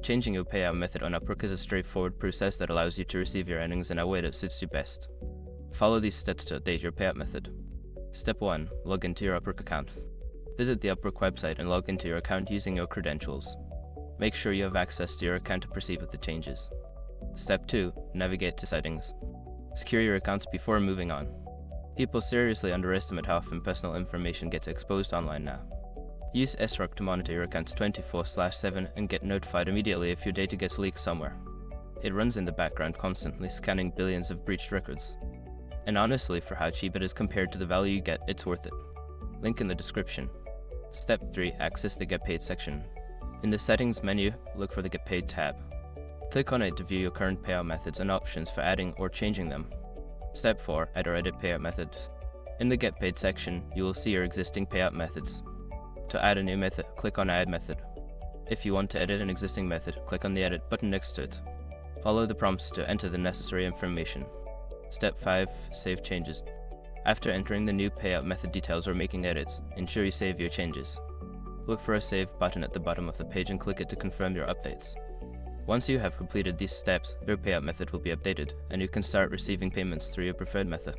Changing your payout method on Upwork is a straightforward process that allows you to receive your earnings in a way that suits you best. Follow these steps to update your payout method. Step 1. Log into your Upwork account. Visit the Upwork website and log into your account using your credentials. Make sure you have access to your account to proceed with the changes. Step 2. Navigate to settings. Secure your accounts before moving on. People seriously underestimate how often personal information gets exposed online now. Use SROC to monitor your accounts 24/7 and get notified immediately if your data gets leaked somewhere. It runs in the background constantly, scanning billions of breached records. And honestly, for how cheap it is compared to the value you get, it's worth it. Link in the description. Step 3. Access the Get Paid section. In the Settings menu, look for the Get Paid tab. Click on it to view your current payout methods and options for adding or changing them. Step 4. Add or edit payout methods. In the Get Paid section, you will see your existing payout methods. To add a new method, click on Add Method. If you want to edit an existing method, click on the Edit button next to it. Follow the prompts to enter the necessary information. Step 5. Save changes. After entering the new payout method details or making edits, ensure you save your changes. Look for a Save button at the bottom of the page and click it to confirm your updates. Once you have completed these steps, your payout method will be updated, and you can start receiving payments through your preferred method.